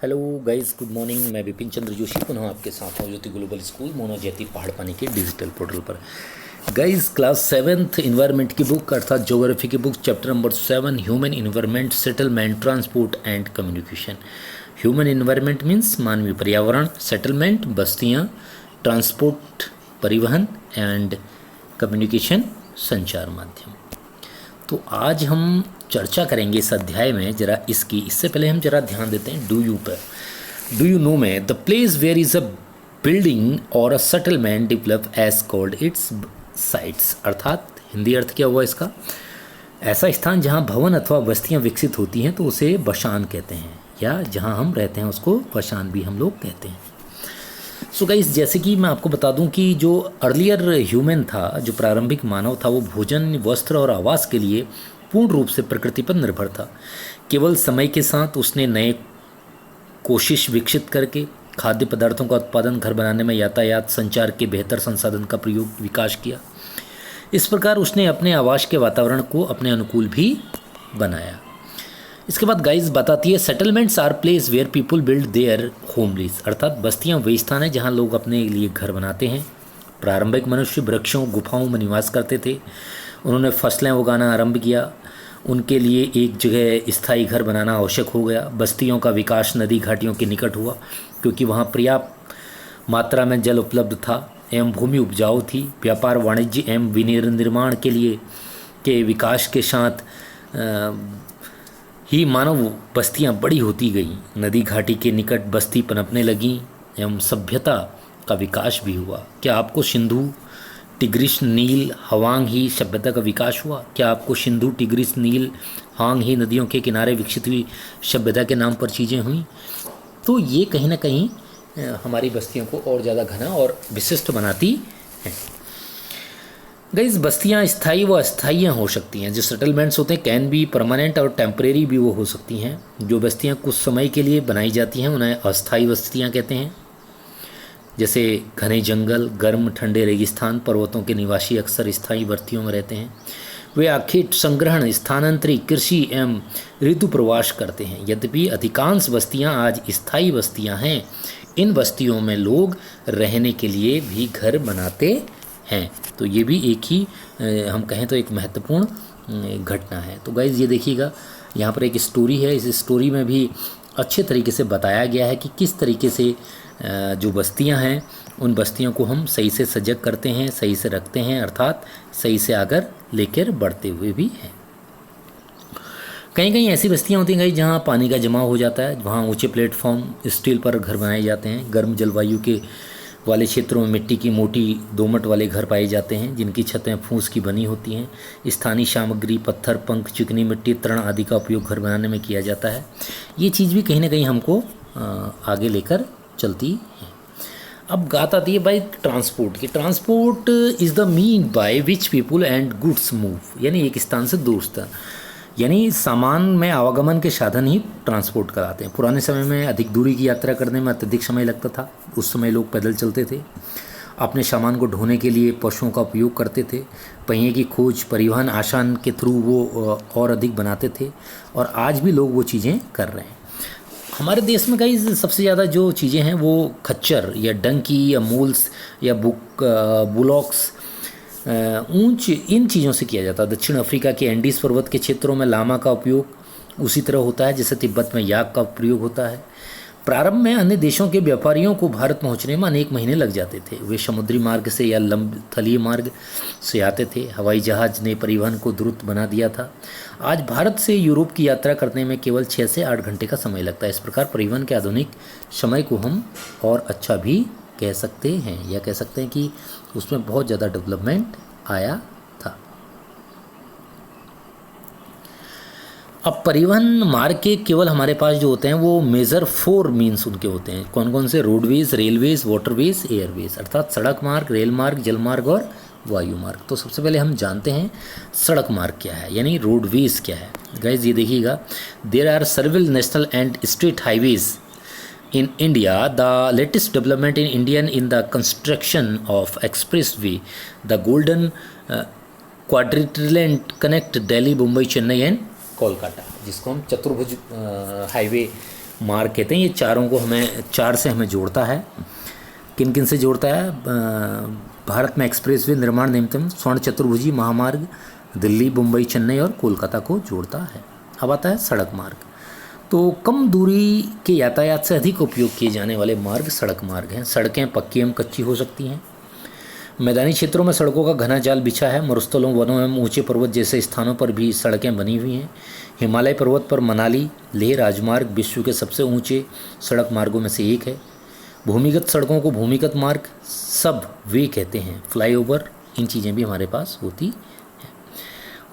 Hello guys, good morning. मैं विपिन चंद्र जोशी पुनः आपके साथ हूँ ज्योति ग्लोबल स्कूल मोना जयती पहाड़ पानी के डिजिटल पोर्टल पर। गाइस, क्लास सेवन्थ इन्वायरमेंट की बुक अर्थात ज्योग्राफी की book chapter number 7 human environment settlement transport and communication. Human environment means मानवीय पर्यावरण, सेटलमेंट बस्तियाँ, ट्रांसपोर्ट परिवहन एंड कम्युनिकेशन संचार माध्यम। तो आज हम चर्चा करेंगे इस अध्याय में जरा इसकी। इससे पहले हम जरा ध्यान देते हैं डू यू पर। डू यू नो में the place where is a building or a settlement develop is called its sites. अर्थात हिंदी अर्थ क्या हुआ इसका? ऐसा स्थान जहाँ भवन अथवा बस्तियाँ विकसित होती हैं तो उसे बशान कहते हैं, या जहाँ हम रहते हैं उसको बशान भी हम लोग कहते हैं। सो गाइस, जैसे कि मैं आपको बता दूं कि जो अर्लियर ह्यूमन था, जो प्रारंभिक मानव था, वो भोजन, वस्त्र और आवास के लिए पूर्ण रूप से प्रकृति पर निर्भर था। केवल समय के साथ उसने नए कोशिश विकसित करके खाद्य पदार्थों का उत्पादन, घर बनाने में यातायात, संचार के बेहतर संसाधन का प्रयोग विकास किया। इस प्रकार उसने अपने आवास के वातावरण को अपने अनुकूल भी बनाया। इसके बाद गाइस बताती है settlements are place where people build their homelies. अर्थात बस्तियाँ वही स्थान है जहाँ लोग अपने लिए घर बनाते हैं। प्रारंभिक मनुष्य वृक्षों, गुफाओं में निवास करते थे। उन्होंने फसलें उगाना आरंभ किया। उनके लिए एक जगह स्थायी घर बनाना आवश्यक हो गया। बस्तियों का विकास नदी घाटियों के निकट हुआ क्योंकि वहाँ पर्याप्त मात्रा में जल उपलब्ध था एवं भूमि उपजाऊ थी। व्यापार, वाणिज्य एवं विनिर्माण के विकास के साथ ही मानव बस्तियां बड़ी होती गईं। नदी घाटी के निकट बस्ती पनपने लगीं एवं सभ्यता का विकास भी हुआ। क्या आपको सिंधु, टिग्रिस, नील, हवांग ही सभ्यता का विकास हुआ? क्या आपको सिंधु, टिग्रिस, नील, हांग ही नदियों के किनारे विकसित हुई सभ्यता के नाम पर चीज़ें हुई? तो ये कहीं ना कहीं हमारी बस्तियों को और ज़्यादा घना और विशिष्ट बनाती हैं। गाइस, बस्तियाँ स्थायी व अस्थायी हो सकती हैं। जो सेटलमेंट्स होते हैं कैन बी परमानेंट और टेम्परेरी भी वो हो सकती हैं। जो बस्तियाँ कुछ समय के लिए बनाई जाती हैं उन्हें अस्थायी बस्तियाँ कहते हैं। जैसे घने जंगल, गर्म ठंडे रेगिस्तान, पर्वतों के निवासी अक्सर स्थायी बस्तियों में रहते हैं। वे आखिर संग्रहण, स्थानांतरी, कृषि एवं ऋतु प्रवास करते हैं। यद्यपि अधिकांश बस्तियाँ आज स्थायी बस्तियाँ हैं। इन बस्तियों में लोग रहने के लिए भी घर बनाते हैं। तो ये भी एक ही हम कहें तो एक महत्वपूर्ण घटना है। तो गाइज़ ये देखिएगा, यहाँ पर एक स्टोरी है। इस स्टोरी में भी अच्छे तरीके से बताया गया है कि किस तरीके से जो बस्तियाँ हैं उन बस्तियों को हम सही से सजग करते हैं, सही से रखते हैं, अर्थात सही से आगे लेकर बढ़ते हुए भी हैं। कहीं कहीं ऐसी बस्तियाँ होती हैं गाइस जहाँ पानी का जमाव हो जाता है। वहाँ ऊंचे प्लेटफॉर्म, स्टील पर घर बनाए जाते हैं। गर्म जलवायु के वाले क्षेत्रों में मिट्टी की मोटी दोमट वाले घर पाए जाते हैं जिनकी छतें फूस की बनी होती हैं। स्थानीय सामग्री पत्थर, पंख, चिकनी मिट्टी, तृण आदि का उपयोग घर बनाने में किया जाता है। ये चीज़ भी कहीं ना कहीं हमको आगे लेकर चलती है। अब बात आती है बाई ट्रांसपोर्ट की। Transport is the mean by which people and goods move, यानी एक स्थान से दूसरे स्थान, यानी सामान में आवागमन के साधन ही ट्रांसपोर्ट कराते हैं। पुराने समय में अधिक दूरी की यात्रा करने में अत्यधिक समय लगता था। उस समय लोग पैदल चलते थे। अपने सामान को ढोने के लिए पशुओं का उपयोग करते थे। पहिए की खोज, परिवहन आसान के थ्रू वो और अधिक बनाते थे और आज भी लोग वो चीज़ें कर रहे हैं। हमारे देश में कई सबसे ज़्यादा जो चीज़ें हैं वो खच्चर या डंकी या मूल्स या बुलॉक्स, ऊंच, इन चीज़ों से किया जाता है। दक्षिण अफ्रीका के एंडीज पर्वत के क्षेत्रों में लामा का उपयोग उसी तरह होता है जैसे तिब्बत में याक का प्रयोग होता है। प्रारंभ में अन्य देशों के व्यापारियों को भारत पहुंचने में अनेक महीने लग जाते थे। वे समुद्री मार्ग से या थलीय मार्ग से आते थे। हवाई जहाज ने परिवहन को द्रुत बना दिया था। आज भारत से यूरोप की यात्रा करने में केवल 6 से 8 घंटे का समय लगता है। इस प्रकार परिवहन के आधुनिक समय को हम और अच्छा भी कह सकते हैं, या कह सकते हैं कि उसमें बहुत ज़्यादा डेवलपमेंट आया था। अब परिवहन मार्ग के केवल हमारे पास जो होते हैं वो मेजर 4 मीन्स उनके होते हैं। कौन कौन से? रोडवेज, रेलवेज, वाटरवेज, एयरवेज, अर्थात सड़क मार्ग, रेल मार्ग, जल मार्ग और वायु मार्ग। तो सबसे पहले हम जानते हैं सड़क मार्ग क्या है, यानी रोडवेज क्या है। गाइज ये देखिएगा, there are several national and state highways in India. The latest development in Indian in the construction of expressway, the Golden Quadrilateral connect Delhi, Mumbai, Chennai and Kolkata, जिसको हम चतुर्भुज हाईवे मार्ग कहते हैं। ये चारों को हमें, चार से हमें जोड़ता है। किन किन से जोड़ता है? भारत में एक्सप्रेसवे निर्माण निमित्तम स्वर्ण चतुर्भुजी महामार्ग दिल्ली, मुंबई, चेन्नई और कोलकाता को जोड़ता है। अब आता है सड़क मार्ग। तो कम दूरी के यातायात से अधिक उपयोग किए जाने वाले मार्ग सड़क मार्ग हैं। सड़कें पक्की एवं कच्ची हो सकती हैं। मैदानी क्षेत्रों में सड़कों का घना जाल बिछा है। मरुस्थलों, वनों एवं ऊंचे पर्वत जैसे स्थानों पर भी सड़कें बनी हुई हैं। हिमालय पर्वत पर मनाली लेह राजमार्ग विश्व के सबसे ऊंचे सड़क मार्गों में से एक है। भूमिगत सड़कों को भूमिगत मार्ग सब वे कहते हैं। फ्लाईओवर, इन चीज़ें भी हमारे पास होती हैं।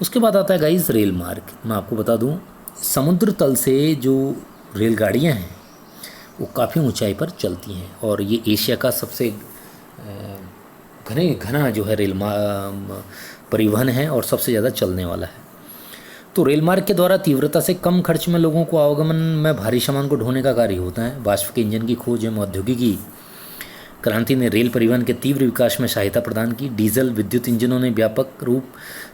उसके बाद आता है गाइस रेल मार्ग। मैं आपको बता दूं, समुद्र तल से जो रेलगाड़ियां हैं वो काफ़ी ऊंचाई पर चलती हैं और ये एशिया का सबसे घना जो है परिवहन है और सबसे ज़्यादा चलने वाला है। तो रेल मार्ग के द्वारा तीव्रता से कम खर्च में लोगों को आवागमन में भारी सामान को ढोने का कार्य होता है। वाष्प के इंजन की खोज एवं औद्योगिकी क्रांति ने रेल परिवहन के तीव्र विकास में सहायता प्रदान की। डीजल विद्युत इंजनों ने व्यापक रूप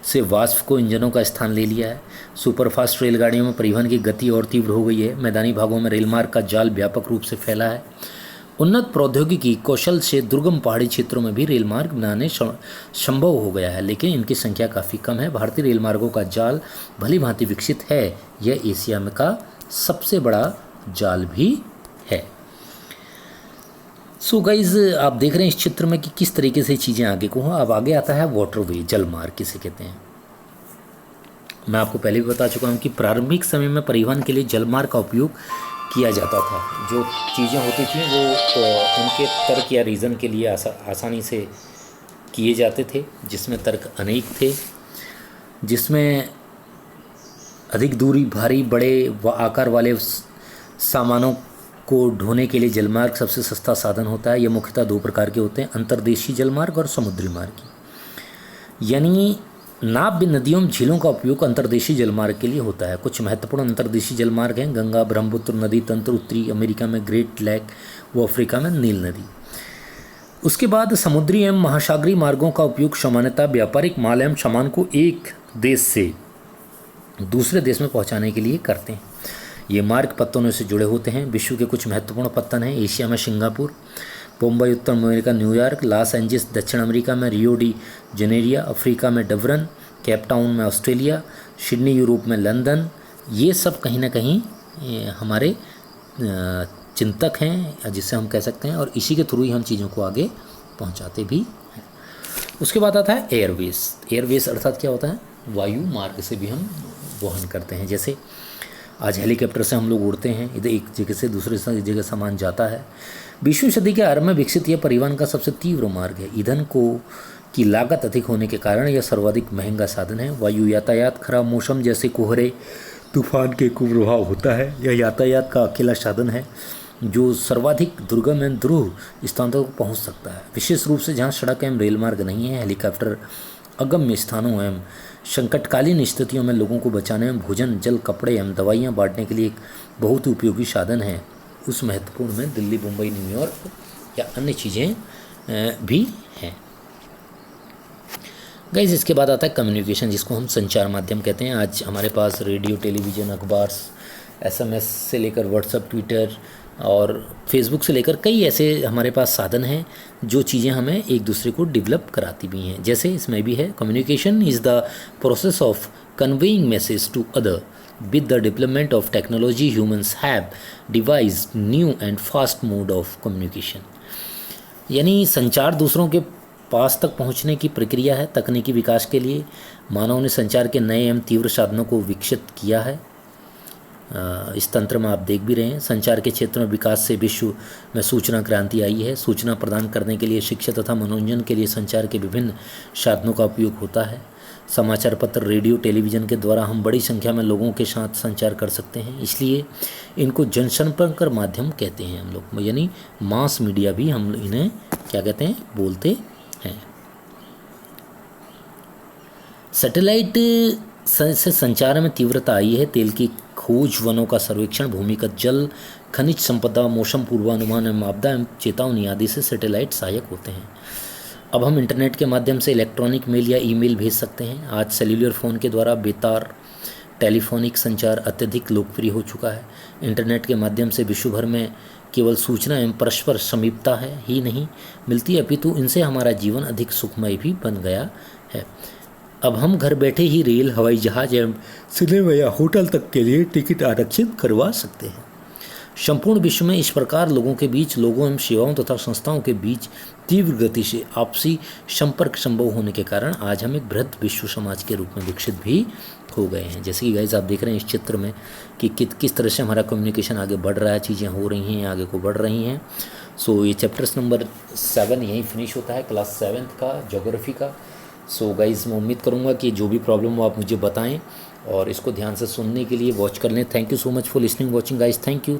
से वाष्प को इंजनों का स्थान ले लिया है। सुपरफास्ट रेलगाड़ियों में परिवहन की गति और तीव्र हो गई है। मैदानी भागों में रेल मार्ग का जाल व्यापक रूप से फैला है। उन्नत प्रौद्योगिकी कौशल से दुर्गम पहाड़ी क्षेत्रों में भी रेल मार्ग बनाने संभव हो गया है, लेकिन इनकी संख्या काफ़ी कम है। भारतीय रेल मार्गों का जाल भली भांति विकसित है। यह एशिया में का सबसे बड़ा जाल भी है। सो गाइज, आप देख रहे हैं इस चित्र में कि किस तरीके से चीज़ें आगे को हों। अब आगे आता है वाटरवे, जल मार्ग किसे कहते हैं। मैं आपको पहले भी बता चुका हूँ कि प्रारंभिक समय में परिवहन के लिए जल मार्ग का उपयोग किया जाता था। जो चीज़ें होती थी वो उनके तर्क या रीज़न के लिए आसानी से किए जाते थे, जिसमें तर्क अनेक थे, जिसमें अधिक दूरी, भारी, बड़े व आकार वाले सामानों को ढोने के लिए जलमार्ग सबसे सस्ता साधन होता है। यह मुख्यतः दो प्रकार के होते हैं, अंतर्देशीय जलमार्ग और समुद्री मार्ग। यानी नाव भी नदियों में झीलों का उपयोग अंतर्देशीय जलमार्ग के लिए होता है। कुछ महत्वपूर्ण अंतर्देशीय जलमार्ग हैं: गंगा ब्रह्मपुत्र नदी तंत्र, उत्तरी अमेरिका में ग्रेट लेक व अफ्रीका में नील नदी। उसके बाद समुद्री एवं महासागरीय मार्गों का उपयोग सामान्यतः व्यापारिक माल एवं सामान को एक देश से दूसरे देश में पहुंचाने के लिए करते हैं। ये मार्ग पत्तनों से जुड़े होते हैं। विश्व के कुछ महत्वपूर्ण पत्तन हैं: एशिया में सिंगापुर, मुंबई, उत्तर अमेरिका न्यूयॉर्क, लॉस एंजल्स, दक्षिण अमेरिका में रियो डी जनेरिया, अफ्रीका में डबरन, केप टाउन में ऑस्ट्रेलिया, सिडनी यूरोप में लंदन। ये सब कहीं ना कहीं हमारे चिंतक हैं, जिसे हम कह सकते हैं, और इसी के थ्रू ही हम चीज़ों को आगे पहुंचाते भी हैं। उसके बाद आता है एयरवेज। एयरवेज अर्थात क्या होता है? वायु मार्ग से भी हम वहन करते हैं। जैसे आज हेलीकॉप्टर से हम लोग उड़ते हैं, इधर एक जगह से दूसरे जगह सामान जाता है। 20वीं सदी के आरंभ में विकसित यह परिवहन का सबसे तीव्र मार्ग है। ईंधन की लागत अधिक होने के कारण यह सर्वाधिक महंगा साधन है। वायु यातायात खराब मौसम जैसे कोहरे, तूफान के कुप्रभाव होता है। यह यातायात का अकेला साधन है जो सर्वाधिक दुर्गम एवं ध्रुव स्थानों तक पहुँच सकता है, विशेष रूप से जहाँ सड़क एवं रेल मार्ग नहीं है। हेलीकॉप्टर अगम्य स्थानों एवं संकटकालीन स्थितियों में लोगों को बचाने में भोजन, जल, कपड़े एवं दवाइयाँ बांटने के लिए एक बहुत ही उपयोगी साधन है। उस महत्वपूर्ण में दिल्ली, मुंबई, न्यूयॉर्क या अन्य चीज़ें भी हैं। गाइस, इसके बाद आता है कम्युनिकेशन, जिसको हम संचार माध्यम कहते हैं। आज हमारे पास रेडियो, टेलीविज़न, अखबार, SMS से लेकर व्हाट्सएप, ट्विटर और फेसबुक से लेकर कई ऐसे हमारे पास साधन हैं जो चीज़ें हमें एक दूसरे को डेवलप कराती भी हैं। जैसे इसमें भी है, communication is the process of conveying message to other. With the development of technology, humans have devised new and fast mode of communication। यानी संचार दूसरों के पास तक पहुंचने की प्रक्रिया है। तकनीकी विकास के लिए मानव ने संचार के नए एवं तीव्र साधनों को विकसित किया है। इस तंत्र में आप देख भी रहे हैं, संचार के क्षेत्र में विकास से विश्व में सूचना क्रांति आई है। सूचना प्रदान करने के लिए, शिक्षा तथा मनोरंजन के लिए संचार के विभिन्न साधनों का उपयोग होता है। समाचार पत्र, रेडियो, टेलीविज़न के द्वारा हम बड़ी संख्या में लोगों के साथ संचार कर सकते हैं, इसलिए इनको जनसंपर्क माध्यम कहते हैं हम लोग, यानी मास मीडिया भी हम इन्हें क्या कहते हैं, बोलते हैं। सैटेलाइट से संचार में तीव्रता आई है। तेल की खोज, वनों का सर्वेक्षण, भूमिगत जल, खनिज संपदा, मौसम पूर्वानुमान एवं आपदा एवं चेतावनी आदि से सैटेलाइट सहायक होते हैं। अब हम इंटरनेट के माध्यम से इलेक्ट्रॉनिक मेल या ईमेल भेज सकते हैं। आज सेल्यूलर फ़ोन के द्वारा बेतार टेलीफोनिक संचार अत्यधिक लोकप्रिय हो चुका है। इंटरनेट के माध्यम से विश्व भर में केवल सूचना एवं परस्पर समीपता है ही नहीं मिलती, अपितु इनसे हमारा जीवन अधिक सुखमय भी बन गया है। अब हम घर बैठे ही रेल, हवाई जहाज एवं सिनेमा या होटल तक के लिए टिकट आरक्षित करवा सकते हैं। संपूर्ण विश्व में इस प्रकार लोगों एवं सेवाओं तथा संस्थाओं के बीच तीव्र गति से आपसी संपर्क संभव होने के कारण आज हम एक बृहद विश्व समाज के रूप में विकसित भी हो गए हैं। जैसे कि गाइस आप देख रहे हैं इस चित्र में कि किस तरह से हमारा कम्युनिकेशन आगे बढ़ रहा है, चीज़ें हो रही हैं, आगे को बढ़ रही हैं। सो ये चैप्टर्स नंबर 7 यहीं फिनिश होता है क्लास 7th का ज्योग्राफी का। सो गाइस मैं उम्मीद करूँगा कि जो भी प्रॉब्लम हो आप मुझे बताएं और इसको ध्यान से सुनने के लिए वॉच कर लें। Thank you so much for listening watching guys. Thank you.